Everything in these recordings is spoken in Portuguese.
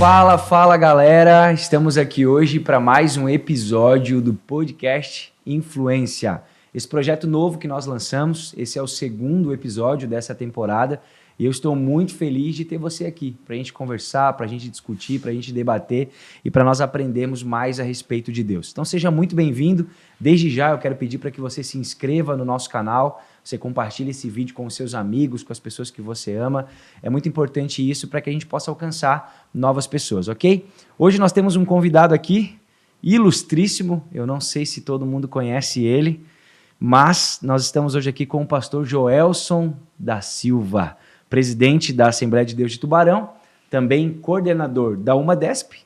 Fala, fala galera! Estamos aqui hoje para mais um episódio do podcast Influência. Esse projeto novo que nós lançamos, esse é o segundo episódio dessa temporada e eu estou muito feliz de ter você aqui para a gente conversar, para a gente discutir, para a gente debater e para nós aprendermos mais a respeito de Deus. Então seja muito bem-vindo. Desde já eu quero pedir para que você se inscreva no nosso canal, você compartilhe esse vídeo com os seus amigos, com as pessoas que você ama. É muito importante isso para que a gente possa alcançar novas pessoas, ok? Hoje nós temos um convidado aqui, ilustríssimo, eu não sei se todo mundo conhece ele, mas nós estamos hoje aqui com o pastor Joelson da Silva, presidente da Assembleia de Deus de Tubarão, também coordenador da UmaDesp,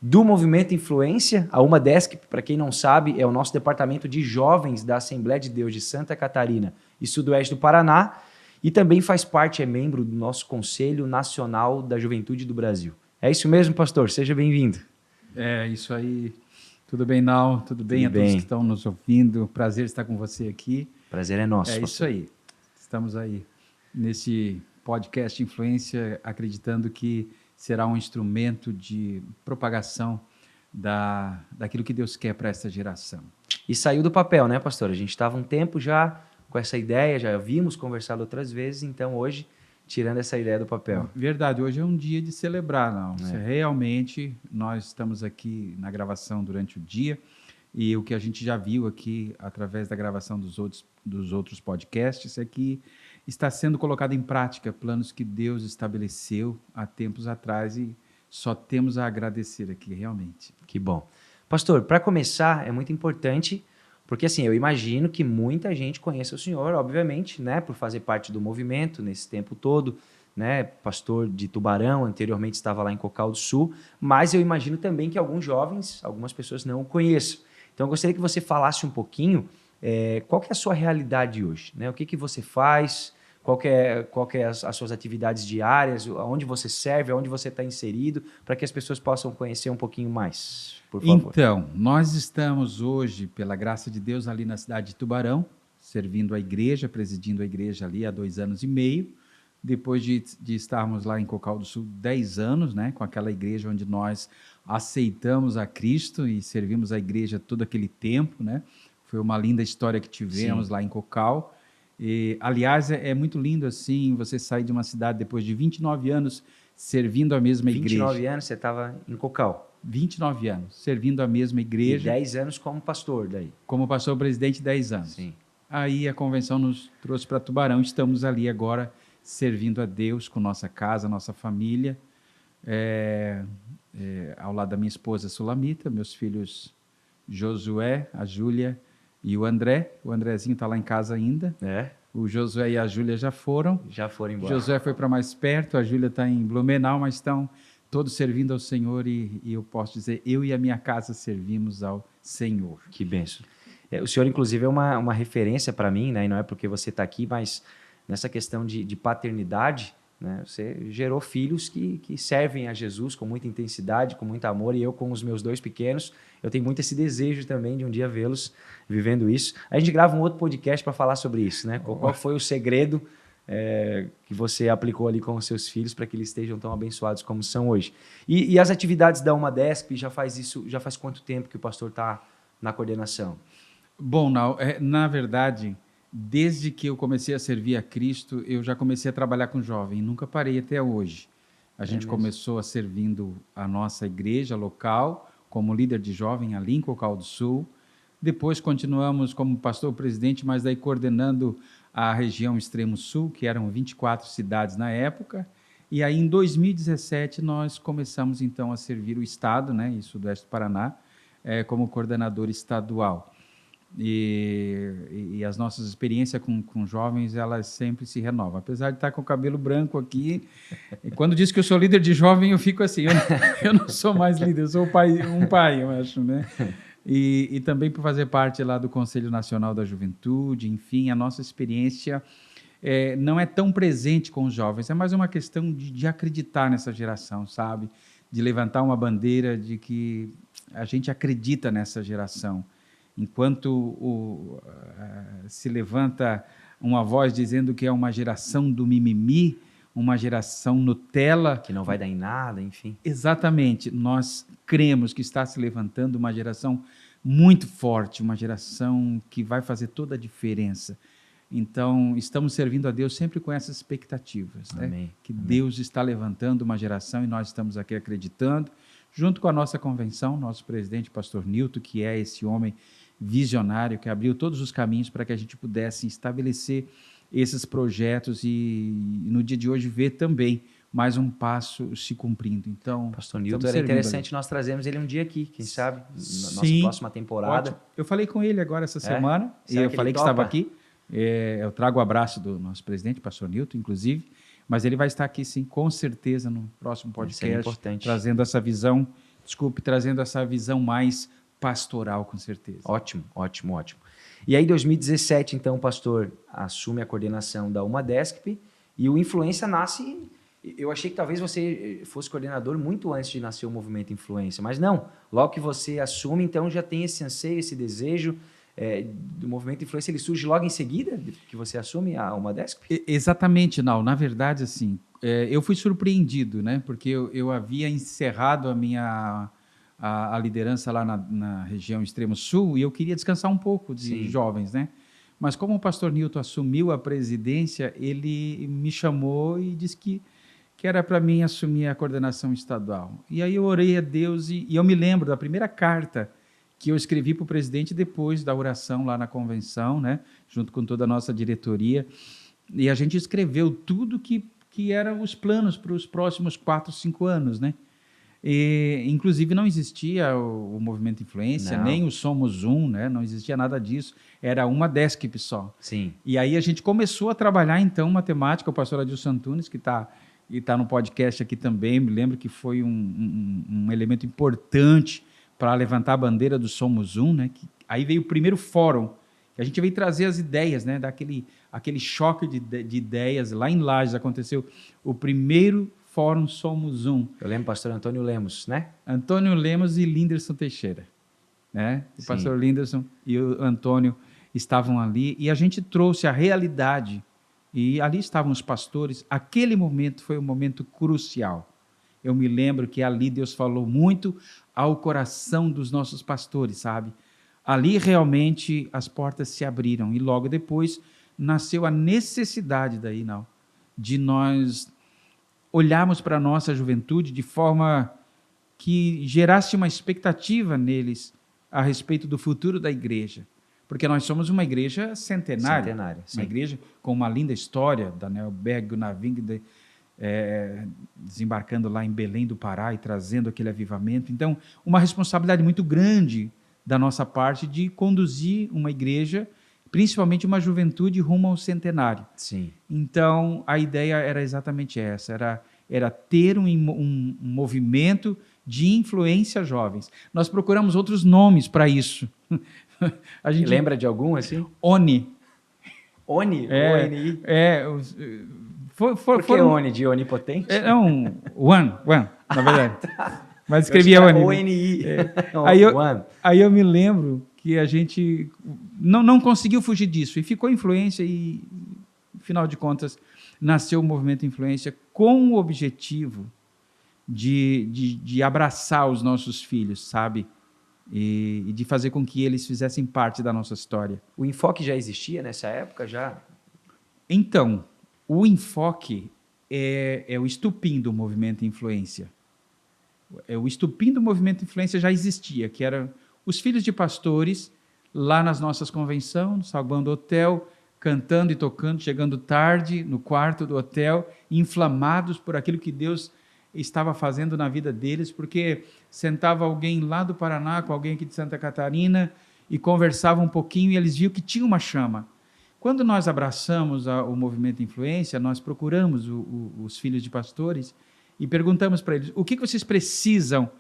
do Movimento Influência. A UmaDesp, para quem não sabe, é o nosso departamento de jovens da Assembleia de Deus de Santa Catarina e Sudoeste do Paraná, e também faz parte, é membro do nosso Conselho Nacional da Juventude do Brasil. É isso mesmo, pastor? Seja bem-vindo. É isso aí. Tudo bem, Nau? Tudo bem a todos que estão nos ouvindo? Prazer estar com você aqui. Prazer é nosso. É pastor. isso aí. Estamos aí nesse podcast Influência, acreditando que será um instrumento de propagação daquilo que Deus quer para essa geração. E saiu do papel, né, pastor? A gente estava um tempo já com essa ideia, já havíamos conversado outras vezes, então hoje, tirando essa ideia do papel. Verdade, hoje é um dia de celebrar, não? Realmente, nós estamos aqui na gravação durante o dia, e o que a gente já viu aqui, através da gravação dos outros podcasts, é que está sendo colocado em prática planos que Deus estabeleceu há tempos atrás, e só temos a agradecer aqui, realmente. Que bom. Pastor, para começar, é muito importante, porque assim, eu imagino que muita gente conheça o senhor, obviamente, né, por fazer parte do movimento nesse tempo todo, né, pastor de Tubarão, anteriormente estava lá em Cocal do Sul, mas eu imagino também que alguns jovens, algumas pessoas não o conheçam. Então eu gostaria que você falasse um pouquinho qual que é a sua realidade hoje, né? O que você faz, qual que é as suas atividades diárias, aonde você serve, aonde você está inserido, para que as pessoas possam conhecer um pouquinho mais, por favor. Então, nós estamos hoje, pela graça de Deus, ali na cidade de Tubarão, servindo a igreja, presidindo a igreja ali há 2 anos e meio, depois de estarmos lá em Cocal do Sul 10 anos, né, com aquela igreja onde nós aceitamos a Cristo e servimos a igreja todo aquele tempo, né? Foi uma linda história que tivemos lá em Cocal. E, aliás, é muito lindo assim, você sair de uma cidade depois de 29 anos servindo a mesma igreja. 29 anos você estava em Cocal. 29 anos, servindo a mesma igreja. E 10 anos como pastor daí. Como pastor presidente, 10 anos. Sim. Aí a convenção nos trouxe para Tubarão, estamos ali agora servindo a Deus com nossa casa, nossa família, ao lado da minha esposa Sulamita, meus filhos Josué, a Júlia e o André. O Andrezinho está lá em casa ainda. O Josué e a Júlia já foram. Já foram embora. O Josué foi para mais perto, a Júlia está em Blumenau, mas estão todos servindo ao Senhor e eu posso dizer, eu e a minha casa servimos ao Senhor. Que bênção. O senhor, inclusive, é uma referência para mim, né? E não é porque você está aqui, mas nessa questão de paternidade, né? Você gerou filhos que servem a Jesus com muita intensidade, com muito amor, e eu com os meus 2 pequenos, eu tenho muito esse desejo também de um dia vê-los vivendo isso. A gente grava um outro podcast para falar sobre isso, né? Qual foi o segredo que você aplicou ali com os seus filhos para que eles estejam tão abençoados como são hoje? E as atividades da UmaDesp, já faz quanto tempo que o pastor está na coordenação? Bom, na verdade, desde que eu comecei a servir a Cristo, eu já comecei a trabalhar com jovem, nunca parei até hoje. A gente começou servindo a nossa igreja local, como líder de jovem ali em Cocal do Sul. Depois continuamos como pastor-presidente, mas daí coordenando a região Extremo Sul, que eram 24 cidades na época. E aí, em 2017, nós começamos, então, a servir o Estado, né, e Sudoeste do Paraná, como coordenador estadual. E as nossas experiências com jovens, elas sempre se renovam. Apesar de estar com o cabelo branco aqui, quando diz que eu sou líder de jovem, eu fico assim, eu não sou mais líder, eu sou um pai, eu acho, né? E também por fazer parte lá do Conselho Nacional da Juventude, enfim, a nossa experiência não é tão presente com os jovens, é mais uma questão de acreditar nessa geração, sabe? De levantar uma bandeira de que a gente acredita nessa geração. Enquanto se levanta uma voz dizendo que é uma geração do mimimi, uma geração Nutella. Que não vai dar em nada, enfim. Exatamente. Nós cremos que está se levantando uma geração muito forte, uma geração que vai fazer toda a diferença. Então, estamos servindo a Deus sempre com essas expectativas, né? Amém. Que Deus está levantando uma geração e nós estamos aqui acreditando, junto com a nossa convenção, nosso presidente, pastor Nilton, que é esse homem visionário que abriu todos os caminhos para que a gente pudesse estabelecer esses projetos e no dia de hoje ver também mais um passo se cumprindo. Então, pastor Nilton, era interessante nós trazermos ele um dia aqui, quem sabe, na nossa próxima temporada. Ótimo. Eu falei com ele agora essa semana, e eu falei que estava aqui. Eu trago o abraço do nosso presidente, pastor Nilton, inclusive, mas ele vai estar aqui sim, com certeza, no próximo podcast, trazendo essa visão, trazendo essa visão mais pastoral, com certeza. Ótimo. E aí, em 2017, então, o pastor assume a coordenação da UmaDescp e o Influência nasce. Eu achei que talvez você fosse coordenador muito antes de nascer o movimento Influência, mas não. Logo que você assume, então já tem esse anseio, esse desejo do movimento Influência, ele surge logo em seguida que você assume a UmaDescp? Exatamente, não. Na verdade, assim, eu fui surpreendido, né? Porque eu havia encerrado a liderança lá na região extremo sul e eu queria descansar um pouco de jovens, né? Mas como o pastor Nilton assumiu a presidência, ele me chamou e disse que era para mim assumir a coordenação estadual. E aí eu orei a Deus e eu me lembro da primeira carta que eu escrevi para o presidente depois da oração lá na convenção, né, junto com toda a nossa diretoria, e a gente escreveu tudo que eram os planos para os próximos 4, 5 anos, né? E, inclusive não existia o movimento Influência, nem o Somos Um, né? Não existia nada disso, era uma UmaDescp só. Sim. E aí a gente começou a trabalhar então matemática, o pastor Adilson Antunes, que está no podcast aqui também, me lembro que foi um elemento importante para levantar a bandeira do Somos Um, né? Aí veio o primeiro fórum, que a gente veio trazer as ideias, né? Aquele choque de ideias. Lá em Lages aconteceu o primeiro fórum Somos Um. Eu lembro, pastor Antônio Lemos, né? Antônio Lemos e Linderson Teixeira, né? O pastor Linderson e o Antônio estavam ali e a gente trouxe a realidade e ali estavam os pastores. Aquele momento foi um momento crucial. Eu me lembro que ali Deus falou muito ao coração dos nossos pastores, sabe? Ali realmente as portas se abriram e logo depois nasceu a necessidade daí, não, de nós olharmos para a nossa juventude de forma que gerasse uma expectativa neles a respeito do futuro da igreja. Porque nós somos uma igreja centenária, uma igreja com uma linda história, Daniel Berg, Gunaving, desembarcando lá em Belém do Pará e trazendo aquele avivamento. Então, uma responsabilidade muito grande da nossa parte de conduzir uma igreja, principalmente uma juventude, rumo ao centenário. Sim. Então, a ideia era exatamente essa, era ter um movimento de influência jovens. Nós procuramos outros nomes para isso. A gente lembra de algum, assim? ONI. ONI? ONI? Por que ONI? De onipotente? Não, One, na verdade. Tá. Mas escrevia ONI. ONI. Aí eu me lembro que a gente não conseguiu fugir disso, e ficou Influência e, afinal de contas, nasceu o movimento Influência com o objetivo de abraçar os nossos filhos, sabe? E de fazer com que eles fizessem parte da nossa história. O enfoque já existia nessa época? Já? Então, o enfoque é o estupim do movimento Influência. O estupim do movimento Influência já existia, que eram os filhos de pastores lá nas nossas convenções, no saguão do hotel, cantando e tocando, chegando tarde no quarto do hotel, inflamados por aquilo que Deus estava fazendo na vida deles, porque sentava alguém lá do Paraná com alguém aqui de Santa Catarina e conversava um pouquinho e eles viam que tinha uma chama. Quando nós abraçamos o movimento Influência, nós procuramos os filhos de pastores e perguntamos para eles, o que vocês precisam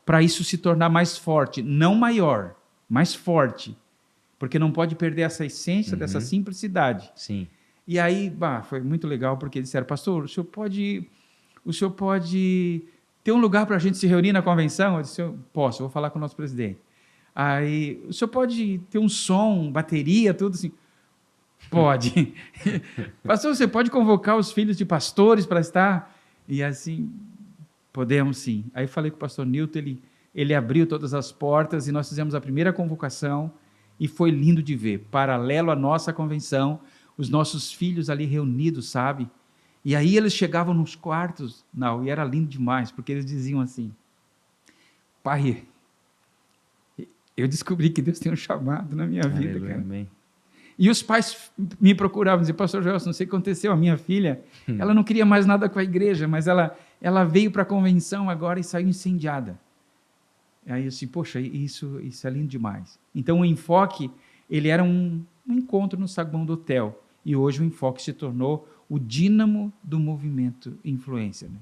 para isso se tornar mais forte? Não maior, mais forte, porque não pode perder essa essência dessa simplicidade. Sim. E aí, foi muito legal, porque eles disseram, pastor, o senhor pode ter um lugar para a gente se reunir na convenção? Eu disse, posso, vou falar com o nosso presidente. Aí, o senhor pode ter um som, bateria, tudo assim? Pode. Pastor, você pode convocar os filhos de pastores para estar? E assim, podemos sim. Aí falei com o pastor Newton, ele abriu todas as portas e nós fizemos a primeira convocação e foi lindo de ver. Paralelo à nossa convenção, os nossos filhos ali reunidos, sabe? E aí eles chegavam nos quartos, não, e era lindo demais, porque eles diziam assim, pai, eu descobri que Deus tem um chamado na minha vida, cara. Amém. E os pais me procuravam, diziam, pastor Joel, não sei o que aconteceu, a minha filha, ela não queria mais nada com a igreja, mas ela veio para a convenção agora e saiu incendiada. Aí eu disse, poxa, isso é lindo demais. Então o enfoque, ele era um encontro no saguão do hotel, e hoje o enfoque se tornou o dínamo do movimento Influência. Né?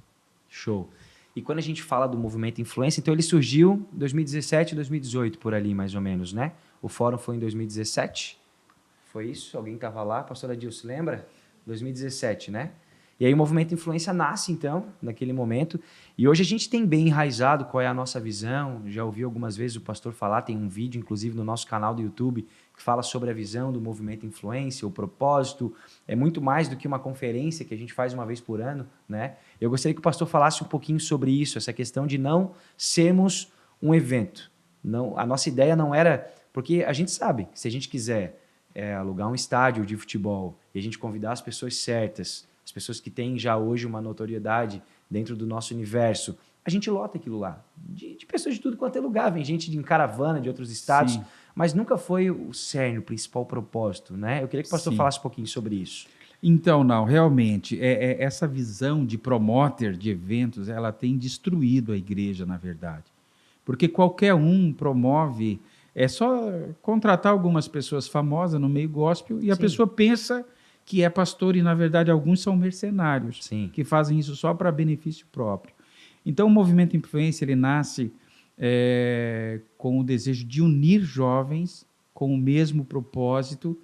Show. E quando a gente fala do movimento Influência, então ele surgiu em 2017, 2018, por ali mais ou menos, né? O fórum foi em 2017, foi isso? Alguém estava lá? A pastora Dilce, lembra? 2017, né? E aí o movimento Influência nasce, então, naquele momento. E hoje a gente tem bem enraizado qual é a nossa visão. Já ouvi algumas vezes o pastor falar, tem um vídeo, inclusive, no nosso canal do YouTube, que fala sobre a visão do movimento Influência, o propósito. É muito mais do que uma conferência que a gente faz uma vez por ano, né? Eu gostaria que o pastor falasse um pouquinho sobre isso, essa questão de não sermos um evento. Não, a nossa ideia não era... Porque a gente sabe que se a gente quiser alugar um estádio de futebol e a gente convidar as pessoas certas, as pessoas que têm já hoje uma notoriedade dentro do nosso universo, a gente lota aquilo lá. De pessoas de tudo quanto é lugar, vem gente em caravana de outros estados, sim, mas nunca foi o cerne, o principal propósito, né? Eu queria que o pastor falasse um pouquinho sobre isso. Então, não, realmente, essa visão de promoter de eventos, ela tem destruído a igreja, na verdade. Porque qualquer um promove, é só contratar algumas pessoas famosas no meio gospel e a pessoa pensa que é pastor e, na verdade, alguns são mercenários, sim, que fazem isso só para benefício próprio. Então, o movimento Influência, ele nasce com o desejo de unir jovens com o mesmo propósito,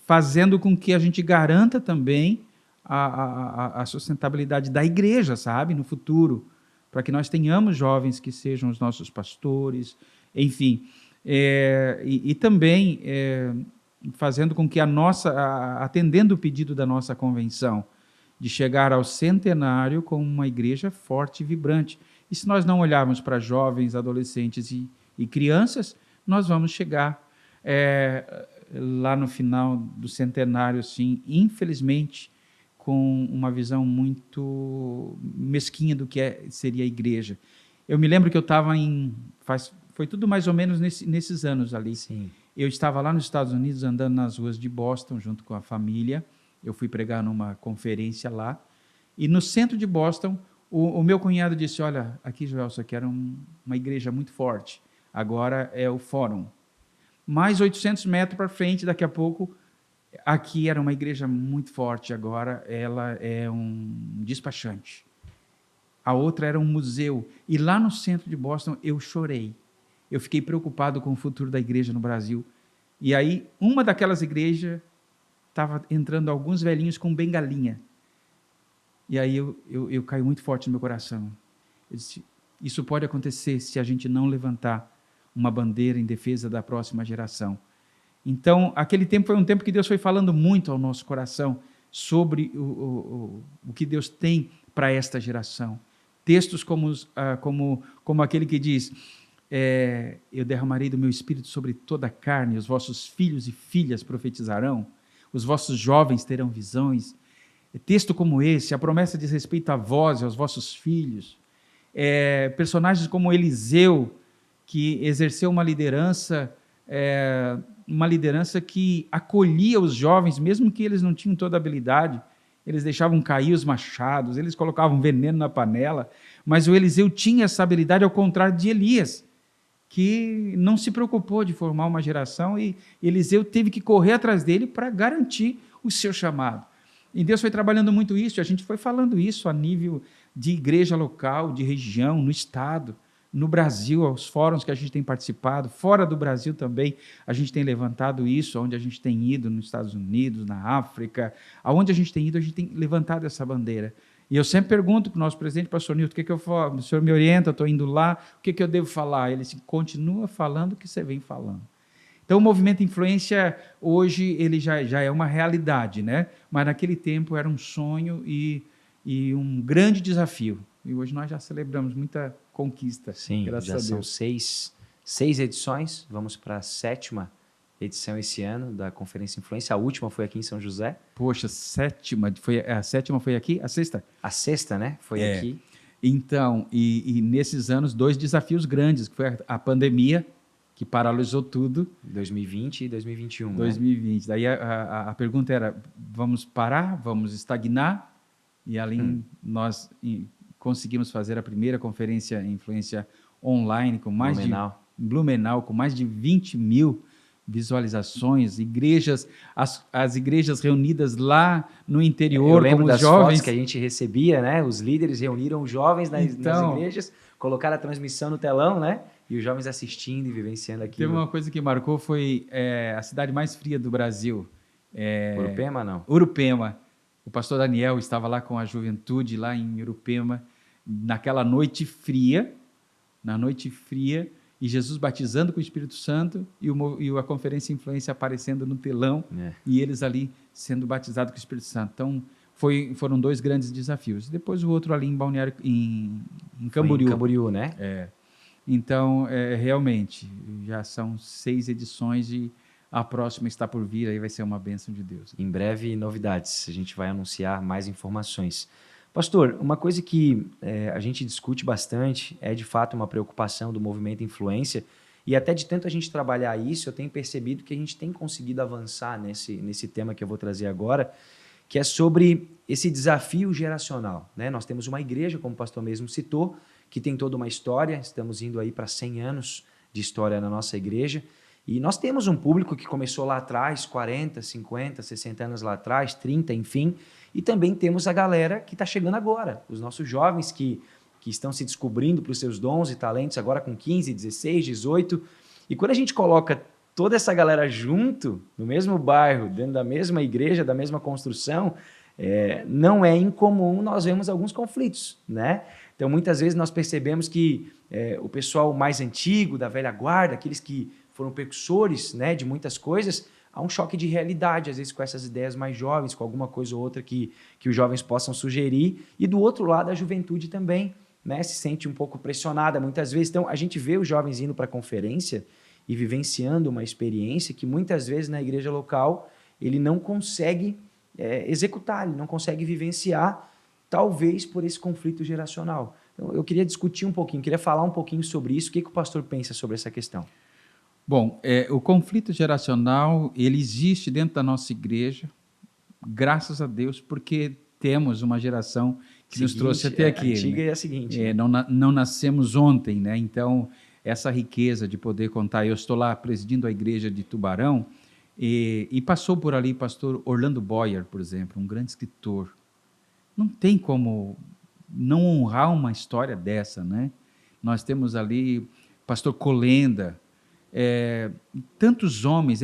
fazendo com que a gente garanta também a sustentabilidade da igreja, sabe, no futuro, para que nós tenhamos jovens que sejam os nossos pastores, enfim. E também fazendo com que atendendo o pedido da nossa convenção, de chegar ao centenário com uma igreja forte e vibrante. E se nós não olharmos para jovens, adolescentes e crianças, nós vamos chegar lá no final do centenário, assim, infelizmente, com uma visão muito mesquinha do que seria a igreja. Eu me lembro que eu estava foi tudo mais ou menos nesses anos ali. Sim. Eu estava lá nos Estados Unidos, andando nas ruas de Boston, junto com a família. Eu fui pregar numa conferência lá. E no centro de Boston, o meu cunhado disse, olha, aqui, Joel, isso aqui era uma igreja muito forte. Agora é o fórum. Mais 800 metros para frente, daqui a pouco, aqui era uma igreja muito forte. Agora ela é um despachante. A outra era um museu. E lá no centro de Boston, eu chorei. Eu fiquei preocupado com o futuro da igreja no Brasil. E aí, uma daquelas igrejas, estava entrando alguns velhinhos com bengalinha. E aí eu caí muito forte no meu coração. Eu disse, isso pode acontecer se a gente não levantar uma bandeira em defesa da próxima geração. Então, aquele tempo foi um tempo que Deus foi falando muito ao nosso coração sobre o que Deus tem para esta geração. Textos como aquele que diz, eu derramarei do meu espírito sobre toda a carne, os vossos filhos e filhas profetizarão, os vossos jovens terão visões. Texto como esse, a promessa diz respeito a vós e aos vossos filhos. Personagens como Eliseu, que exerceu uma liderança que acolhia os jovens, mesmo que eles não tinham toda a habilidade, eles deixavam cair os machados, eles colocavam veneno na panela, mas o Eliseu tinha essa habilidade, ao contrário de Elias, que não se preocupou de formar uma geração, e Eliseu teve que correr atrás dele para garantir o seu chamado. E Deus foi trabalhando muito isso, a gente foi falando isso a nível de igreja local, de região, no estado, no Brasil, aos fóruns que a gente tem participado, fora do Brasil também, a gente tem levantado isso, onde a gente tem ido, nos Estados Unidos, na África, aonde a gente tem ido, a gente tem levantado essa bandeira. E eu sempre pergunto para o nosso presidente, pastor Newton, o que eu falo? O senhor me orienta, eu estou indo lá, o que eu devo falar? Ele disse, continua falando o que você vem falando. Então, o movimento Influência, hoje, ele já é uma realidade, né? Mas naquele tempo era um sonho e um grande desafio. E hoje nós já celebramos muita conquista. Sim, graças já a são Deus. seis edições, vamos para a 7ª edição esse ano da Conferência Influência. A última foi aqui em São José. Poxa, a sétima foi aqui? A sexta? A 6ª, né? Foi aqui. Então, e nesses anos, 2 desafios grandes, que foi a pandemia, que paralisou tudo. 2020 e 2021. 2020. Né? Daí a pergunta era, vamos parar? Vamos estagnar? E ali nós conseguimos fazer a primeira conferência Influência online, com mais Blumenau, com mais de 20 mil visualizações, as igrejas reunidas lá no interior, eu lembro como os das jovens fotos que a gente recebia, né? Os líderes reuniram os jovens nas igrejas, colocaram a transmissão no telão, né? E os jovens assistindo e vivenciando aquilo. Teve uma coisa que marcou, foi a cidade mais fria do Brasil. Urupema, não? Urupema. O pastor Daniel estava lá com a juventude, lá em Urupema, naquela noite fria, e Jesus batizando com o Espírito Santo e a Conferência Influência aparecendo no telão e eles ali sendo batizados com o Espírito Santo. Então, foram 2 grandes desafios. Depois o outro ali em Balneário, em Camboriú. Em Camboriú, né? Então, realmente, já são 6 edições e a próxima está por vir, aí vai ser uma bênção de Deus. Em breve, novidades. A gente vai anunciar mais informações. Pastor, uma coisa que a gente discute bastante é, de fato, uma preocupação do movimento Influência, e até de tanto a gente trabalhar isso, eu tenho percebido que a gente tem conseguido avançar nesse tema que eu vou trazer agora, que é sobre esse desafio geracional, né? Nós temos uma igreja, como o pastor mesmo citou, que tem toda uma história, estamos indo aí para 100 anos de história na nossa igreja, e nós temos um público que começou lá atrás, 40, 50, 60 anos lá atrás, 30, enfim, e também temos a galera que está chegando agora, os nossos jovens que estão se descobrindo para os seus dons e talentos agora com 15, 16, 18, e quando a gente coloca toda essa galera junto, no mesmo bairro, dentro da mesma igreja, da mesma construção, não é incomum nós vemos alguns conflitos, né? Então, muitas vezes nós percebemos que o pessoal mais antigo, da velha guarda, aqueles que foram precursores, né, de muitas coisas, há um choque de realidade, às vezes com essas ideias mais jovens, com alguma coisa ou outra que os jovens possam sugerir, e do outro lado a juventude também, né, se sente um pouco pressionada muitas vezes. Então, a gente vê os jovens indo para a conferência e vivenciando uma experiência que muitas vezes na igreja local ele não consegue executar, ele não consegue vivenciar, talvez por esse conflito geracional. Então, eu queria discutir um pouquinho, queria falar um pouquinho sobre isso. O que o pastor pensa sobre essa questão? Bom, o conflito geracional, ele existe dentro da nossa igreja, graças a Deus, porque temos uma geração que nos trouxe até aqui. A antiga né? É a seguinte. Não nascemos ontem, né? Então, essa riqueza de poder contar. Eu estou lá presidindo a igreja de Tubarão e passou por ali pastor Orlando Boyer, por exemplo, um grande escritor. Não tem como não honrar uma história dessa, né? Nós temos ali pastor Colenda, tantos homens,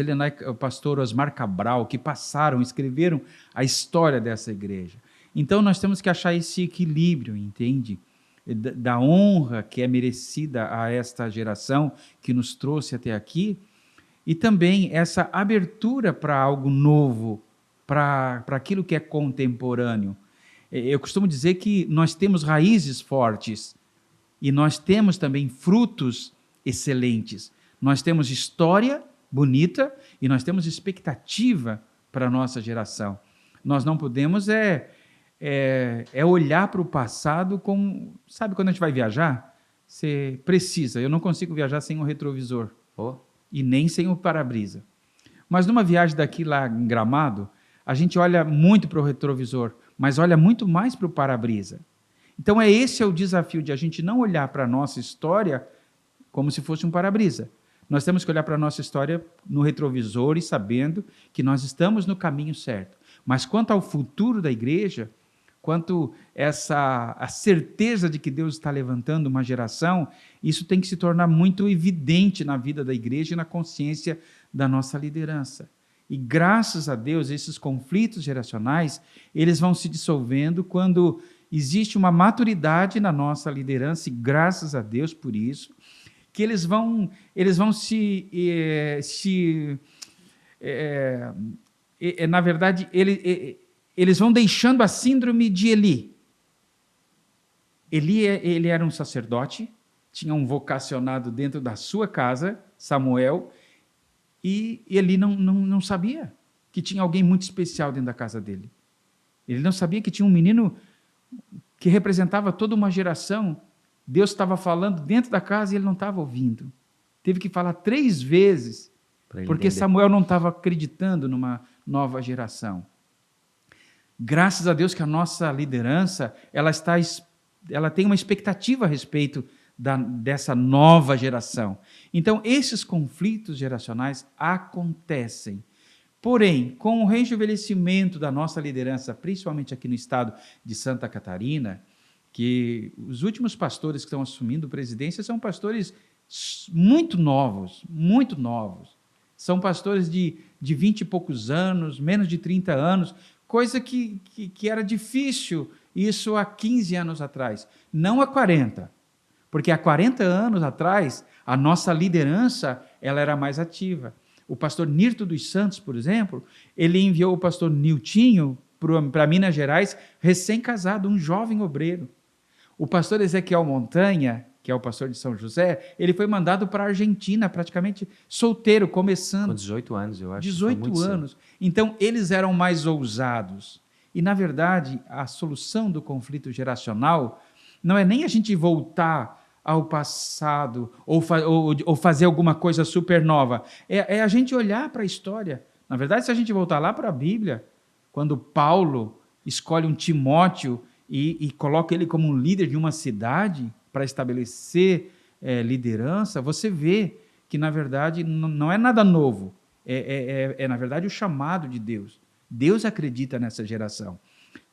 o pastor Osmar Cabral, que passaram, escreveram a história dessa igreja. Então, nós temos que achar esse equilíbrio, entende? Da honra que é merecida a esta geração que nos trouxe até aqui, e também essa abertura para algo novo, para aquilo que é contemporâneo. Eu costumo dizer que nós temos raízes fortes e nós temos também frutos excelentes. Nós temos história bonita e nós temos expectativa para a nossa geração. Nós não podemos olhar para o passado como... Sabe quando a gente vai viajar? Você precisa. Eu não consigo viajar sem um retrovisor. E nem sem o para-brisa. Mas numa viagem daqui lá em Gramado, a gente olha muito para o retrovisor, mas olha muito mais para o para-brisa. Então, esse é o desafio de a gente não olhar para a nossa história como se fosse um para-brisa. Nós temos que olhar para a nossa história no retrovisor e sabendo que nós estamos no caminho certo. Mas quanto ao futuro da igreja, quanto a certeza de que Deus está levantando uma geração, isso tem que se tornar muito evidente na vida da igreja e na consciência da nossa liderança. E graças a Deus, esses conflitos geracionais, eles vão se dissolvendo quando existe uma maturidade na nossa liderança, e graças a Deus por isso, que eles vão na verdade, eles vão deixando a síndrome de Eli. Ele era um sacerdote, tinha um vocacionado dentro da sua casa, Samuel, e Eli não sabia que tinha alguém muito especial dentro da casa dele. Ele não sabia que tinha um menino que representava toda uma geração. Deus estava falando dentro da casa e ele não estava ouvindo. Teve que falar 3 vezes, porque entender. Samuel não estava acreditando numa nova geração. Graças a Deus que a nossa liderança, ela tem uma expectativa a respeito dessa nova geração. Então, esses conflitos geracionais acontecem. Porém, com o rejuvenescimento da nossa liderança, principalmente aqui no estado de Santa Catarina, que os últimos pastores que estão assumindo presidência são pastores muito novos, muito novos. São pastores de 20 e poucos anos, menos de 30 anos, coisa que era difícil isso há 15 anos atrás, não há 40. Porque há 40 anos atrás, a nossa liderança ela era mais ativa. O pastor Nirto dos Santos, por exemplo, ele enviou o pastor Niltinho para Minas Gerais, recém-casado, um jovem obreiro. O pastor Ezequiel Montanha, que é o pastor de São José, ele foi mandado para a Argentina, praticamente solteiro, começando. Com 18 anos, eu acho. 18 anos. Cedo. Então, eles eram mais ousados. E, na verdade, a solução do conflito geracional não é nem a gente voltar ao passado ou fazer alguma coisa super nova. É a gente olhar para a história. Na verdade, se a gente voltar lá para a Bíblia, quando Paulo escolhe um Timóteo e coloca ele como um líder de uma cidade para estabelecer liderança, você vê que, na verdade, não é nada novo. Na verdade, o chamado de Deus. Deus acredita nessa geração.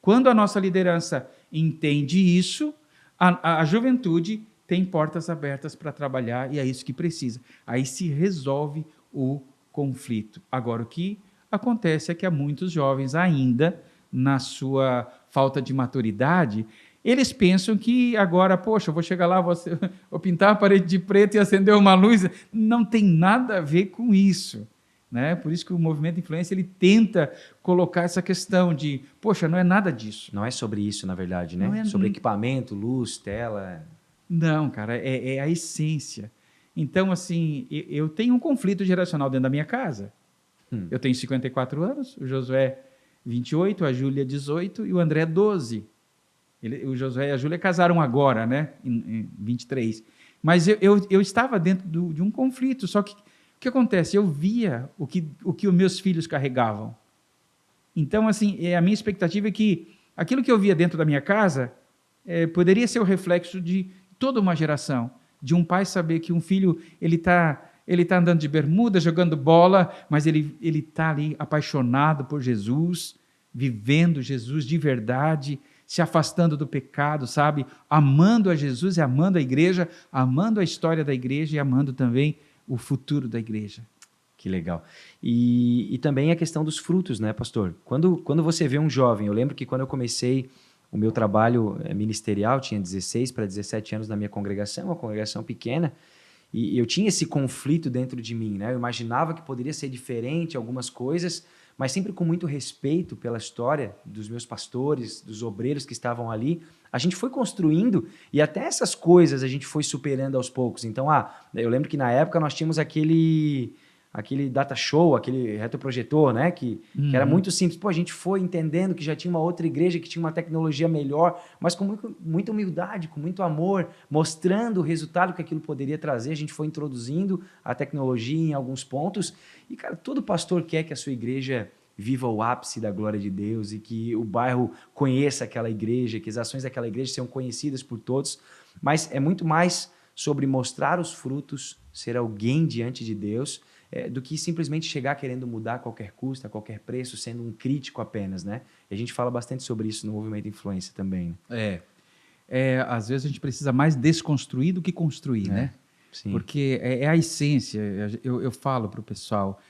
Quando a nossa liderança entende isso, a juventude tem portas abertas para trabalhar e é isso que precisa. Aí se resolve o conflito. Agora, o que acontece é que há muitos jovens ainda, na sua falta de maturidade, eles pensam que agora, poxa, eu vou chegar lá, vou pintar a parede de preto e acender uma luz. Não tem nada a ver com isso. Né? Por isso que o movimento Influência ele tenta colocar essa questão de, poxa, não é nada disso. Não é sobre isso, na verdade, né? Não é sobre equipamento, luz, tela. Não, cara, é a essência. Então, assim, eu tenho um conflito geracional dentro da minha casa. Eu tenho 54 anos, o Josué 28, a Júlia 18 e o André 12. O Josué e a Júlia casaram agora, né? Em 23. Mas eu estava dentro de um conflito, só que o que acontece? Eu via o que os meus filhos carregavam. Então, assim, a minha expectativa é que aquilo que eu via dentro da minha casa poderia ser o reflexo de toda uma geração, de um pai saber que um filho ele tá andando de bermuda, jogando bola, mas ele está ali apaixonado por Jesus, vivendo Jesus de verdade, se afastando do pecado, sabe? Amando a Jesus e amando a igreja, amando a história da igreja e amando também o futuro da igreja. Que legal. E também a questão dos frutos, né, pastor? Quando você vê um jovem, eu lembro que quando eu comecei o meu trabalho ministerial, tinha 16 para 17 anos na minha congregação, uma congregação pequena, e eu tinha esse conflito dentro de mim, né? Eu imaginava que poderia ser diferente algumas coisas, mas sempre com muito respeito pela história dos meus pastores, dos obreiros que estavam ali. A gente foi construindo e até essas coisas a gente foi superando aos poucos. Então, eu lembro que na época nós tínhamos aquele data show, aquele retroprojetor, né? Que era muito simples. Pô, a gente foi entendendo que já tinha uma outra igreja que tinha uma tecnologia melhor, mas com muita humildade, com muito amor, mostrando o resultado que aquilo poderia trazer. A gente foi introduzindo a tecnologia em alguns pontos. E, cara, todo pastor quer que a sua igreja viva o ápice da glória de Deus e que o bairro conheça aquela igreja, que as ações daquela igreja sejam conhecidas por todos. Mas é muito mais sobre mostrar os frutos, ser alguém diante de Deus, do que simplesmente chegar querendo mudar a qualquer custo, a qualquer preço, sendo um crítico apenas, né? E a gente fala bastante sobre isso no Movimento Influência também. Né? Às vezes a gente precisa mais desconstruir do que construir, né? Sim. Porque é a essência. Eu falo para o pessoal,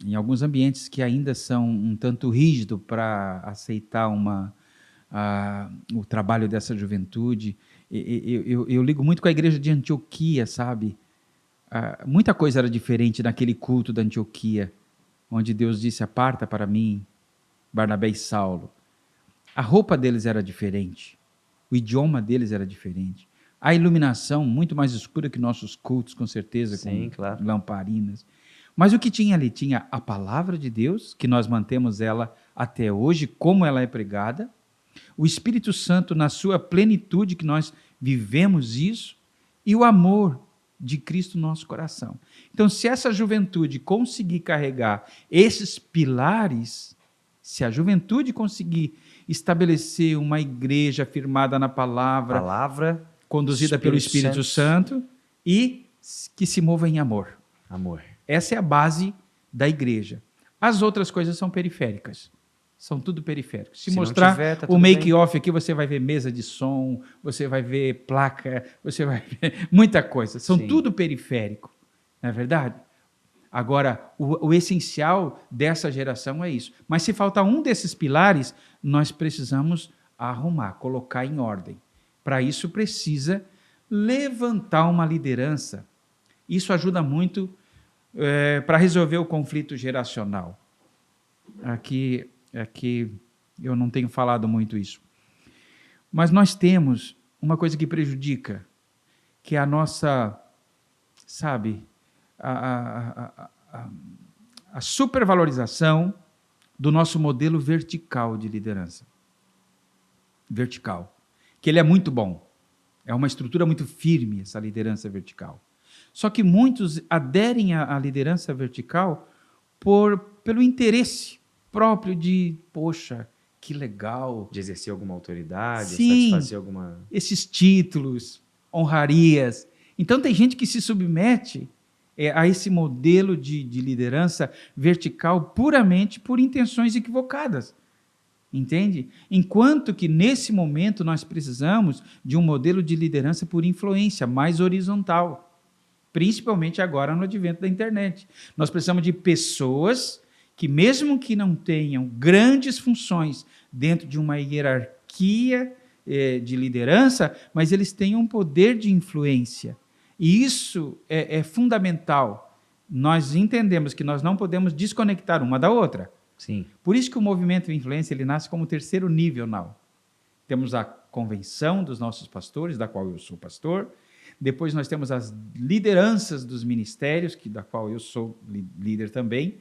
em alguns ambientes que ainda são um tanto rígidos para aceitar uma o trabalho dessa juventude. Eu ligo muito com a igreja de Antioquia, sabe? Muita coisa era diferente naquele culto da Antioquia, onde Deus disse: aparta para mim Barnabé e Saulo. A roupa deles era diferente, o idioma deles era diferente, a iluminação muito mais escura que nossos cultos, com certeza. Sim, com claro. lamparinas. Mas o que tinha ali? Tinha a palavra de Deus, que nós mantemos ela até hoje, como ela é pregada, o Espírito Santo na sua plenitude, que nós vivemos isso, e o amor de Cristo no nosso coração. Então, se essa juventude conseguir carregar esses pilares, se a juventude conseguir estabelecer uma igreja firmada na palavra conduzida pelo Espírito Santo e que se mova em amor. Amor. Essa é a base da igreja. As outras coisas são periféricas. São tudo periféricos. Se mostrar tiver, tá o tudo make-off aqui, você vai ver mesa de som, você vai ver placa, você vai ver muita coisa. São tudo periférico. Não é verdade? Agora, o essencial dessa geração é isso. Mas se faltar um desses pilares, nós precisamos arrumar, colocar em ordem. Para isso, precisa levantar uma liderança. Isso ajuda muito para resolver o conflito geracional. Aqui eu não tenho falado muito isso. Mas nós temos uma coisa que prejudica, que é a nossa, sabe, a supervalorização do nosso modelo vertical de liderança. Vertical. Que ele é muito bom. É uma estrutura muito firme, essa liderança vertical. Só que muitos aderem à liderança vertical pelo interesse próprio de, poxa, que legal. De exercer alguma autoridade, Sim, satisfazer alguma... esses títulos, honrarias. Então tem gente que se submete a esse modelo de liderança vertical puramente por intenções equivocadas. Entende? Enquanto que nesse momento nós precisamos de um modelo de liderança por influência, mais horizontal. Principalmente agora no advento da internet. Nós precisamos de pessoas que, mesmo que não tenham grandes funções dentro de uma hierarquia de liderança, mas eles tenham um poder de influência. E isso é fundamental. Nós entendemos que nós não podemos desconectar uma da outra. Sim. Por isso que o movimento de influência ele nasce como terceiro nível, não. Temos a convenção dos nossos pastores, da qual eu sou pastor. Depois nós temos as lideranças dos ministérios, da qual eu sou líder também.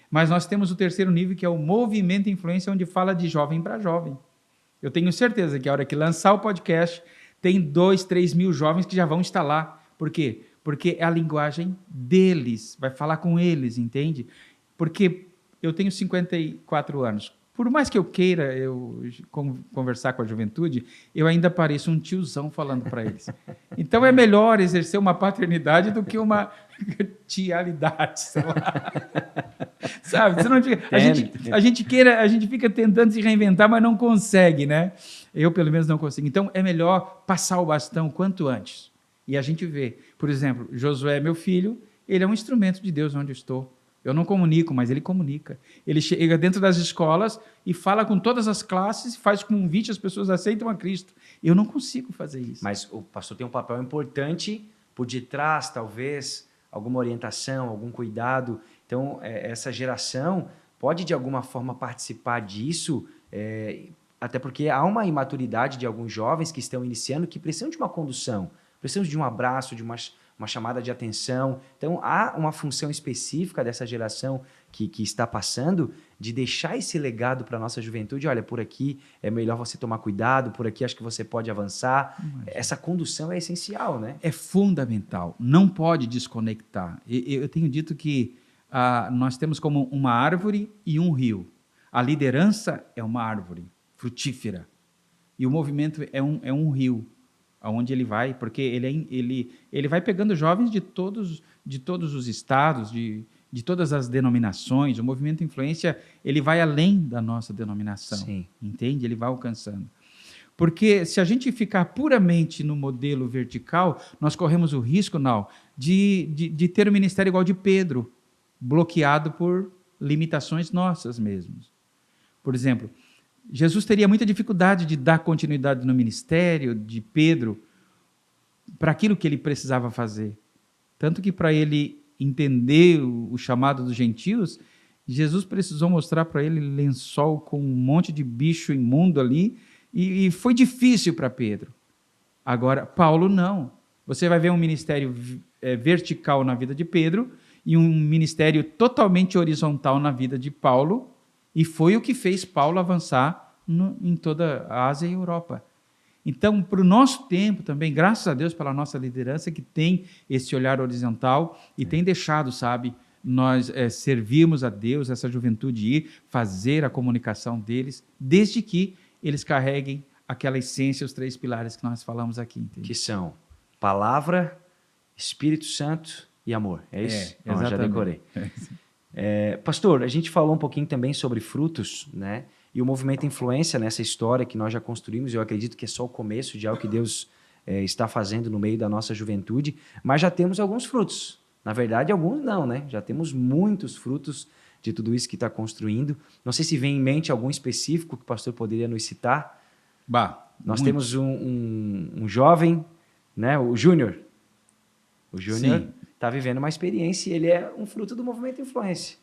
Mas nós temos o terceiro nível, que é o movimento de influência, onde fala de jovem para jovem. Eu tenho certeza que a hora que lançar o podcast, tem 2, 3 mil jovens que já vão estar lá. Por quê? Porque é a linguagem deles, vai falar com eles, entende? Porque eu tenho 54 anos. Por mais que eu queira conversar com a juventude, eu ainda pareço um tiozão falando para eles. Então é melhor exercer uma paternidade do que uma tialidade, sei lá. Sabe? Você não fica, a gente fica tentando se reinventar, mas não consegue, né? Eu, pelo menos, não consigo. Então é melhor passar o bastão quanto antes. E a gente vê, por exemplo, Josué, meu filho, ele é um instrumento de Deus onde eu estou. Eu não comunico, mas ele comunica. Ele chega dentro das escolas e fala com todas as classes, faz convite, as pessoas aceitam a Cristo. Eu não consigo fazer isso. Mas o pastor tem um papel importante por detrás, talvez, alguma orientação, algum cuidado. Então, essa geração pode, de alguma forma, participar disso, até porque há uma imaturidade de alguns jovens que estão iniciando que precisam de uma condução, precisam de um abraço, de uma chamada de atenção. Então, há uma função específica dessa geração que está passando de deixar esse legado para a nossa juventude. Olha, por aqui é melhor você tomar cuidado, por aqui acho que você pode avançar. Essa condução é essencial, né? É fundamental, não pode desconectar. Eu tenho dito que nós temos como uma árvore e um rio. A liderança é uma árvore frutífera e o movimento é um rio. Aonde ele vai, porque ele vai pegando jovens de todos os estados, de todas as denominações. O movimento de influência, ele vai além da nossa denominação. Sim. Entende? Ele vai alcançando. Porque se a gente ficar puramente no modelo vertical, nós corremos o risco, não, de ter um ministério igual de Pedro, bloqueado por limitações nossas mesmos. Por exemplo, Jesus teria muita dificuldade de dar continuidade no ministério de Pedro para aquilo que ele precisava fazer. Tanto que para ele entender o chamado dos gentios, Jesus precisou mostrar para ele lençol com um monte de bicho imundo ali, e foi difícil para Pedro. Agora, Paulo não. Você vai ver um ministério vertical na vida de Pedro e um ministério totalmente horizontal na vida de Paulo, e foi o que fez Paulo avançar em toda a Ásia e Europa. Então, para o nosso tempo também, graças a Deus pela nossa liderança que tem esse olhar horizontal e tem deixado, sabe, nós servirmos a Deus, essa juventude ir fazer a comunicação deles, desde que eles carreguem aquela essência, os 3 pilares que nós falamos aqui. Entende? Que são palavra, Espírito Santo e amor. É isso? Exatamente. Já decorei. Pastor, a gente falou um pouquinho também sobre frutos, né? E o movimento Influência nessa história que nós já construímos, eu acredito que é só o começo de algo que Deus está fazendo no meio da nossa juventude, mas já temos alguns frutos. Na verdade, alguns não, né? Já temos muitos frutos de tudo isso que está construindo. Não sei se vem em mente algum específico que o pastor poderia nos citar. Nós temos um jovem, né? O Júnior. O Júnior está vivendo uma experiência e ele é um fruto do movimento Influência.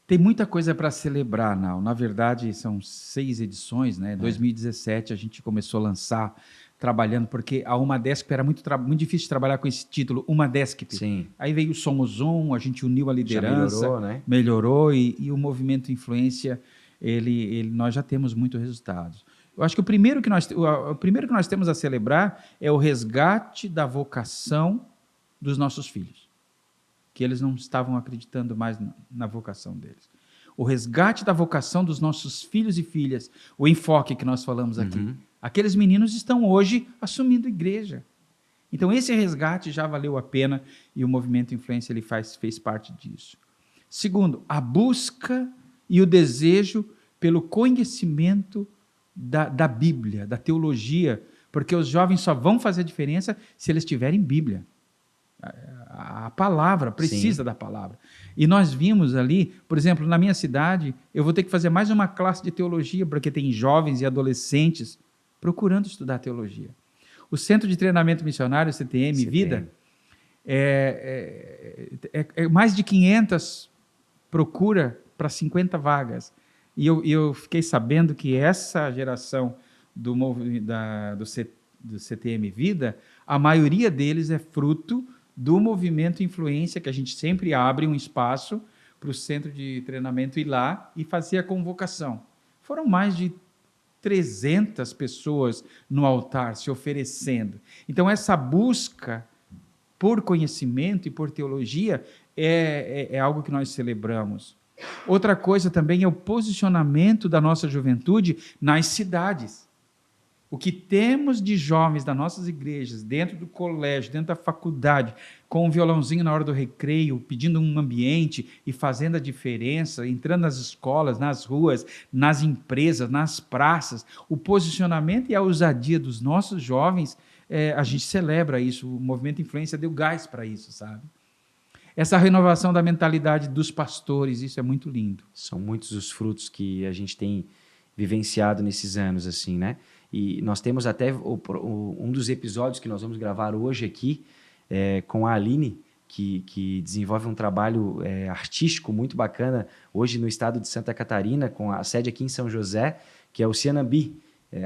Tem muita coisa para celebrar, Nau. Na verdade, são 6 edições, né? 2017 a gente começou a lançar, trabalhando, porque a Uma Desktop era muito difícil de trabalhar com esse título, Uma Desktop. Sim. Aí veio o Somos Um, a gente uniu a liderança, já melhorou, né? Melhorou e o movimento Influência, nós já temos muitos resultados. Eu acho que o primeiro que nós temos a celebrar é o resgate da vocação dos nossos filhos, que eles não estavam acreditando mais na vocação deles. O resgate da vocação dos nossos filhos e filhas, o enfoque que nós falamos aqui. Aqueles meninos estão hoje assumindo igreja. Então, esse resgate já valeu a pena e o movimento Influência ele fez parte disso. Segundo, a busca e o desejo pelo conhecimento da Bíblia, da teologia, porque os jovens só vão fazer diferença se eles tiverem Bíblia. A palavra, precisa da palavra. E nós vimos ali, por exemplo, na minha cidade, eu vou ter que fazer mais uma classe de teologia, porque tem jovens e adolescentes procurando estudar teologia. O Centro de Treinamento Missionário, CTM Vida, é mais de 500 procura para 50 vagas. E eu fiquei sabendo que essa geração do CTM Vida, a maioria deles é fruto do movimento Influência, que a gente sempre abre um espaço para o centro de treinamento ir lá e fazer a convocação. Foram mais de 300 pessoas no altar se oferecendo. Então, essa busca por conhecimento e por teologia é algo que nós celebramos. Outra coisa também é o posicionamento da nossa juventude nas cidades. O que temos de jovens das nossas igrejas, dentro do colégio, dentro da faculdade, com um violãozinho na hora do recreio, pedindo um ambiente e fazendo a diferença, entrando nas escolas, nas ruas, nas empresas, nas praças, o posicionamento e a ousadia dos nossos jovens, a gente celebra isso, o movimento Influência deu gás para isso, sabe? Essa renovação da mentalidade dos pastores, isso é muito lindo. São muitos os frutos que a gente tem vivenciado nesses anos, assim, né? E nós temos até um dos episódios que nós vamos gravar hoje aqui com a Aline, que desenvolve um trabalho artístico muito bacana hoje no estado de Santa Catarina, com a sede aqui em São José, que é o Cianambi.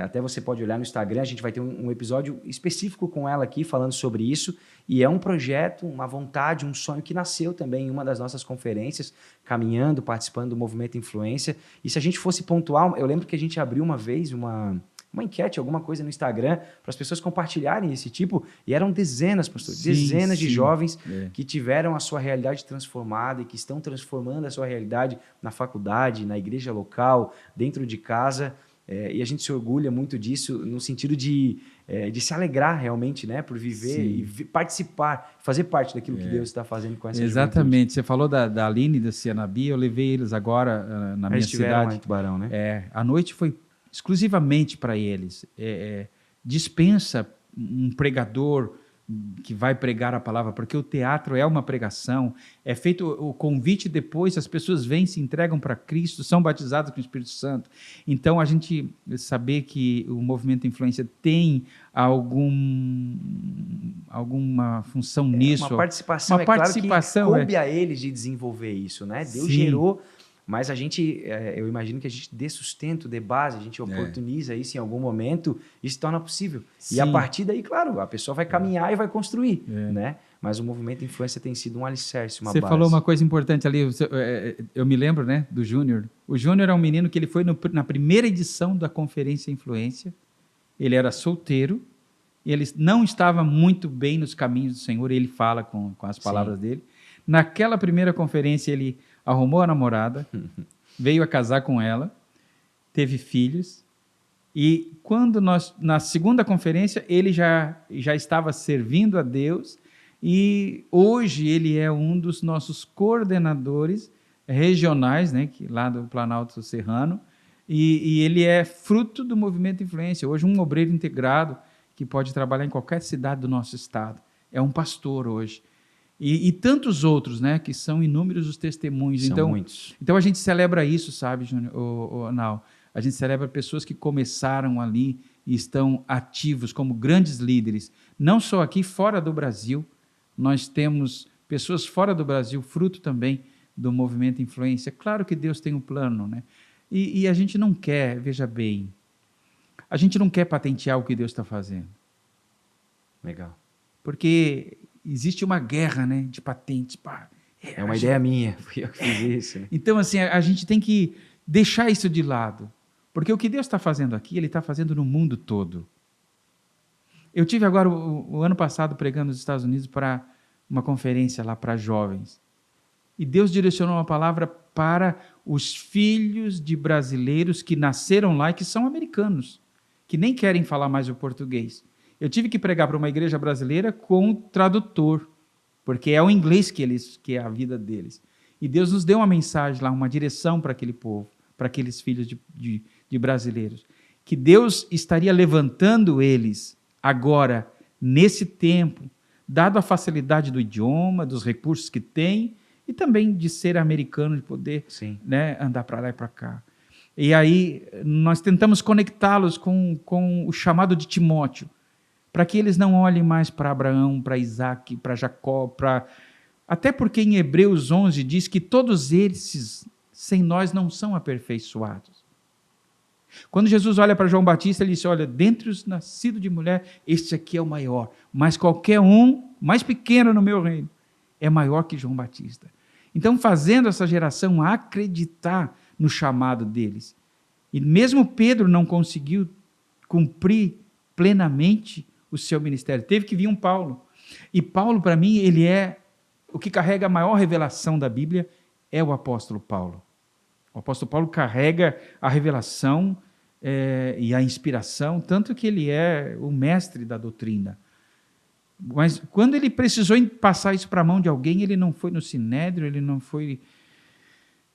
Até você pode olhar no Instagram, a gente vai ter um episódio específico com ela aqui falando sobre isso, e é um projeto, uma vontade, um sonho que nasceu também em uma das nossas conferências, caminhando, participando do movimento Influência. E se a gente fosse pontual, eu lembro que a gente abriu uma vez uma enquete, alguma coisa no Instagram, para as pessoas compartilharem esse tipo, e eram dezenas, pastor, dezenas de jovens que tiveram a sua realidade transformada e que estão transformando a sua realidade na faculdade, na igreja local, dentro de casa, e a gente se orgulha muito disso, no sentido de se alegrar realmente, né, por viver e participar, fazer parte daquilo que Deus está fazendo com essa Exatamente. juventude. Você falou da Aline e da Cianabi, eu levei eles agora na minha cidade. Em Tubarão, né? A noite foi exclusivamente para eles. Dispensa um pregador que vai pregar a palavra, porque o teatro é uma pregação, é feito o convite depois, as pessoas vêm, se entregam para Cristo, são batizadas com o Espírito Santo. Então, a gente saber que o movimento Influência tem alguma função nisso. Uma participação, uma participação, claro que coube a eles de desenvolver isso, né? Deus Sim. gerou, mas a gente, eu imagino que a gente dê sustento, dê base, a gente oportuniza isso em algum momento, isso se torna possível. Sim. E a partir daí, claro, a pessoa vai caminhar e vai construir, né? Mas o movimento Influência tem sido um alicerce, uma base. Você falou uma coisa importante ali, eu me lembro, né, do Júnior. O Júnior é um menino que ele foi na primeira edição da Conferência Influência, ele era solteiro, ele não estava muito bem nos caminhos do Senhor, ele fala com as palavras dele. Naquela primeira conferência, ele arrumou a namorada, veio a casar com ela, teve filhos, e quando na segunda conferência, ele já estava servindo a Deus, e hoje ele é um dos nossos coordenadores regionais, né, lá do Planalto Serrano, e ele é fruto do movimento Influência. Hoje um obreiro integrado que pode trabalhar em qualquer cidade do nosso estado. É um pastor hoje. E tantos outros, né, que são inúmeros os testemunhos. São muitos. Então a gente celebra isso, sabe, Júnior, Nau? A gente celebra pessoas que começaram ali e estão ativos como grandes líderes. Não só aqui, fora do Brasil. Nós temos pessoas fora do Brasil, fruto também do movimento Influência. Claro que Deus tem um plano, né? E a gente não quer, veja bem, a gente não quer patentear o que Deus está fazendo. Legal. Porque existe uma guerra, né, de patentes. É uma ideia minha, fui eu que fiz isso. Né? Então, assim, a gente tem que deixar isso de lado. Porque o que Deus está fazendo aqui, Ele está fazendo no mundo todo. Eu tive agora, o ano passado, pregando nos Estados Unidos para uma conferência lá para jovens. E Deus direcionou uma palavra para os filhos de brasileiros que nasceram lá e que são americanos, que nem querem falar mais o português. Eu tive que pregar para uma igreja brasileira com tradutor, porque é o inglês que é a vida deles. E Deus nos deu uma mensagem lá, uma direção para aquele povo, para aqueles filhos de brasileiros, que Deus estaria levantando eles agora, nesse tempo, dado a facilidade do idioma, dos recursos que tem, e também de ser americano, de poder, né, andar para lá e para cá. E aí nós tentamos conectá-los com o chamado de Timóteo, para que eles não olhem mais para Abraão, para Isaac, para Jacó, até porque em Hebreus 11 diz que todos esses, sem nós, não são aperfeiçoados. Quando Jesus olha para João Batista, ele diz, olha, dentre os nascidos de mulher, este aqui é o maior, mas qualquer um, mais pequeno no meu reino, é maior que João Batista. Então, fazendo essa geração acreditar no chamado deles. E mesmo Pedro não conseguiu cumprir plenamente o seu ministério. Teve que vir um Paulo. E Paulo, para mim, ele é o que carrega a maior revelação da Bíblia, é o apóstolo Paulo. O apóstolo Paulo carrega a revelação e a inspiração, tanto que ele é o mestre da doutrina. Mas quando ele precisou passar isso para a mão de alguém, ele não foi no Sinédrio, ele não foi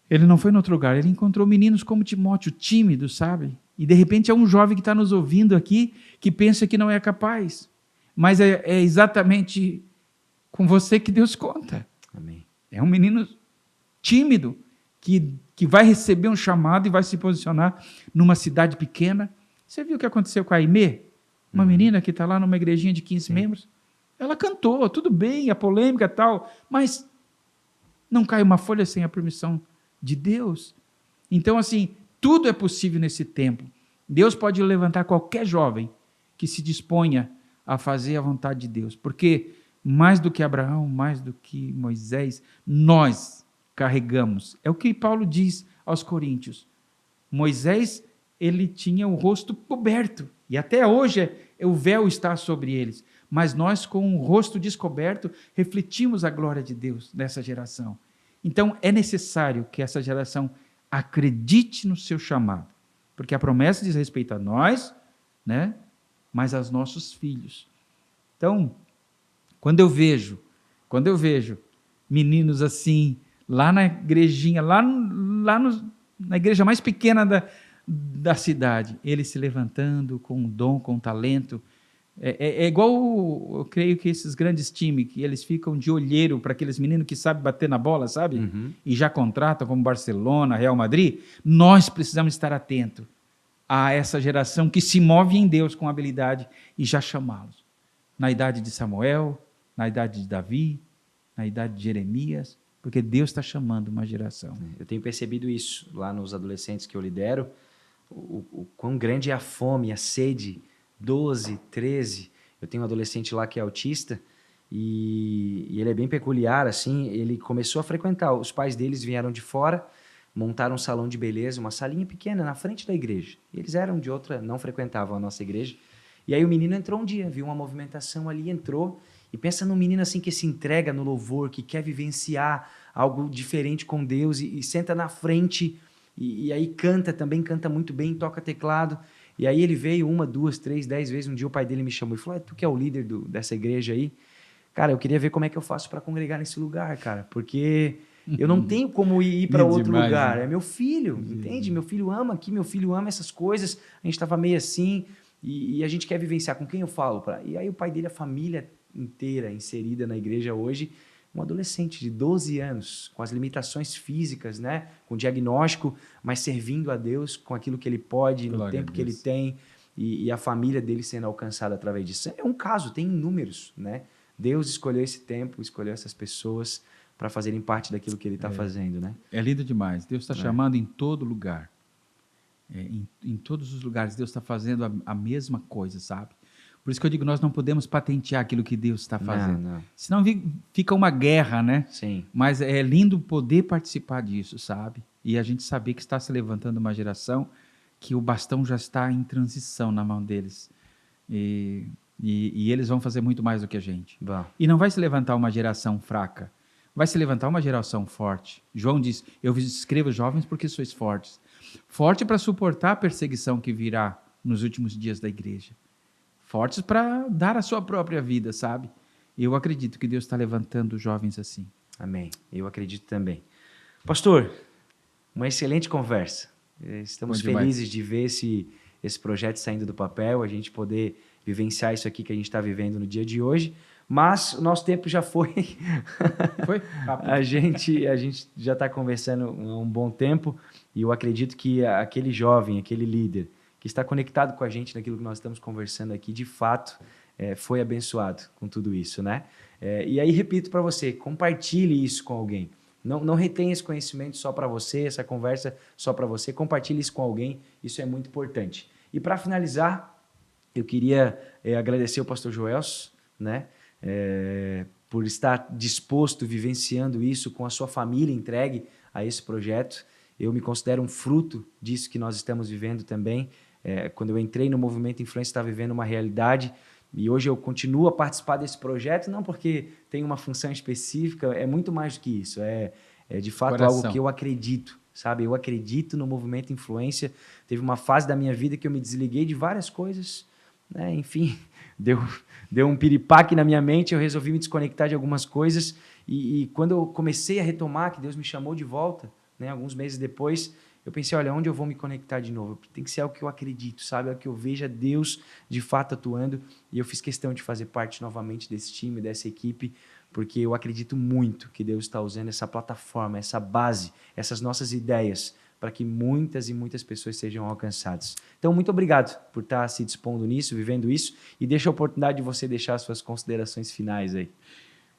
em outro lugar. Ele encontrou meninos como Timóteo, tímido, sabe? E de repente é um jovem que está nos ouvindo aqui, que pensa que não é capaz. Mas é exatamente com você que Deus conta. Amém. É um menino tímido, que vai receber um chamado e vai se posicionar numa cidade pequena. Você viu o que aconteceu com a Aimee? Uma menina que está lá numa igrejinha de 15 membros. Ela cantou, tudo bem, a polêmica e tal, mas não cai uma folha sem a permissão de Deus. Então, assim, tudo é possível nesse tempo. Deus pode levantar qualquer jovem que se disponha a fazer a vontade de Deus, porque mais do que Abraão, mais do que Moisés, nós carregamos. É o que Paulo diz aos Coríntios. Moisés, ele tinha o rosto coberto, e até hoje o véu está sobre eles. Mas nós, com o rosto descoberto, refletimos a glória de Deus nessa geração. Então, é necessário que essa geração acredite no seu chamado, porque a promessa diz respeito a nós, né? Mas aos nossos filhos. Então, quando eu vejo meninos assim, lá na igrejinha, na igreja mais pequena da cidade, eles se levantando com um dom, com um talento, É igual, eu creio que esses grandes times, que eles ficam de olheiro para aqueles meninos que sabem bater na bola, sabe? Uhum. E já contratam, como Barcelona, Real Madrid. Nós precisamos estar atentos a essa geração que se move em Deus com habilidade e já chamá-los. Na idade de Samuel, na idade de Davi, na idade de Jeremias, porque Deus está chamando uma geração. Eu tenho percebido isso lá nos adolescentes que eu lidero, o quão grande é a fome, a sede, 12, 13. Eu tenho um adolescente lá que é autista e ele é bem peculiar, assim, ele começou a frequentar, os pais deles vieram de fora, montaram um salão de beleza, uma salinha pequena na frente da igreja. Eles eram de outra, não frequentavam a nossa igreja. E aí o menino entrou um dia, viu uma movimentação ali, entrou, e pensa num menino assim que se entrega no louvor, que quer vivenciar algo diferente com Deus e senta na frente e aí canta também, canta muito bem, toca teclado. E aí ele veio 1, 2, 3, 10 vezes. Um dia o pai dele me chamou e falou: tu que é o líder dessa igreja aí? Cara, eu queria ver como é que eu faço para congregar nesse lugar, cara, porque eu não tenho como ir para outro lugar. É meu filho, entende? Meu filho ama aqui, meu filho ama essas coisas. A gente estava meio assim e a gente quer vivenciar. Com quem eu falo? E aí o pai dele, a família inteira inserida na igreja hoje, um adolescente de 12 anos, com as limitações físicas, né? Com diagnóstico, mas servindo a Deus com aquilo que ele pode, no tempo que ele tem, e a família dele sendo alcançada através disso. É um caso, tem inúmeros, né? Deus escolheu esse tempo, escolheu essas pessoas para fazerem parte daquilo que ele está fazendo, né? É lindo demais. Deus está chamando em todo lugar. Em todos os lugares, Deus está fazendo a mesma coisa, sabe? Por isso que eu digo, nós não podemos patentear aquilo que Deus está fazendo. Não. Senão fica uma guerra, né? Sim. Mas é lindo poder participar disso, sabe? E a gente saber que está se levantando uma geração que o bastão já está em transição na mão deles. E eles vão fazer muito mais do que a gente. Bom. E não vai se levantar uma geração fraca. Vai se levantar uma geração forte. João diz, eu vos escrevo jovens porque sois fortes. Forte para suportar a perseguição que virá nos últimos dias da igreja. Fortes para dar a sua própria vida, sabe? Eu acredito que Deus está levantando jovens assim. Amém. Eu acredito também. Pastor, uma excelente conversa. Estamos felizes de ver esse projeto saindo do papel, a gente poder vivenciar isso aqui que a gente está vivendo no dia de hoje. Mas o nosso tempo já foi. Foi? A gente já está conversando há um bom tempo e eu acredito que aquele jovem, aquele líder que está conectado com a gente naquilo que nós estamos conversando aqui, de fato, foi abençoado com tudo isso, né? E aí, repito para você, compartilhe isso com alguém. Não retenha esse conhecimento só para você, essa conversa só para você. Compartilhe isso com alguém, isso é muito importante. E para finalizar, eu queria agradecer ao pastor Joelso, né? Por estar disposto, vivenciando isso com a sua família entregue a esse projeto. Eu me considero um fruto disso que nós estamos vivendo também. Quando eu entrei no Movimento Influência, estava vivendo uma realidade e hoje eu continuo a participar desse projeto, não porque tem uma função específica, é muito mais do que isso. É de fato algo que eu acredito, sabe? Eu acredito no Movimento Influência. Teve uma fase da minha vida que eu me desliguei de várias coisas, né? Enfim, deu um piripaque na minha mente, eu resolvi me desconectar de algumas coisas e quando eu comecei a retomar, que Deus me chamou de volta, né? Alguns meses depois, eu pensei, olha, onde eu vou me conectar de novo? Tem que ser algo que eu acredito, sabe? Algo que eu veja Deus de fato atuando. E eu fiz questão de fazer parte novamente desse time, dessa equipe, porque eu acredito muito que Deus está usando essa plataforma, essa base, essas nossas ideias, para que muitas e muitas pessoas sejam alcançadas. Então, muito obrigado por estar se dispondo nisso, vivendo isso, e deixa a oportunidade de você deixar as suas considerações finais aí.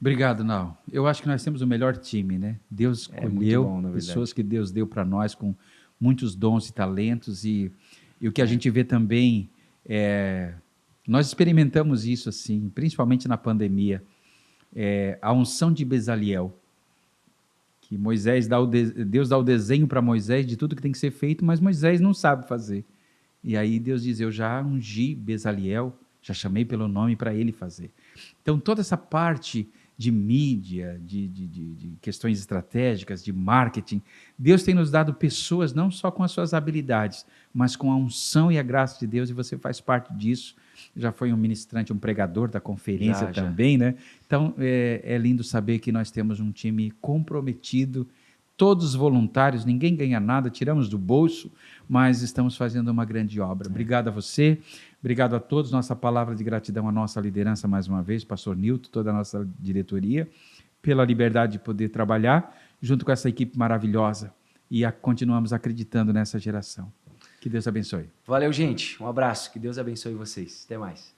Obrigado, Nau. Eu acho que nós temos o melhor time, né? Deus escolheu pessoas que Deus deu para nós com muitos dons e talentos e o que a gente vê também nós experimentamos isso assim, principalmente na pandemia, a unção de Bezaliel, que Deus dá o desenho para Moisés de tudo que tem que ser feito, mas Moisés não sabe fazer. E aí Deus diz, eu já ungi Bezaliel, já chamei pelo nome para ele fazer. Então toda essa parte de mídia, de questões estratégicas, de marketing. Deus tem nos dado pessoas não só com as suas habilidades, mas com a unção e a graça de Deus, e você faz parte disso. Já foi um ministrante, um pregador da conferência também, né? Então, é lindo saber que nós temos um time comprometido, todos voluntários, ninguém ganha nada, tiramos do bolso, mas estamos fazendo uma grande obra. Obrigado a você. Obrigado a todos. Nossa palavra de gratidão à nossa liderança, mais uma vez, pastor Nilton, toda a nossa diretoria, pela liberdade de poder trabalhar junto com essa equipe maravilhosa. E continuamos acreditando nessa geração. Que Deus abençoe. Valeu, gente. Um abraço. Que Deus abençoe vocês. Até mais.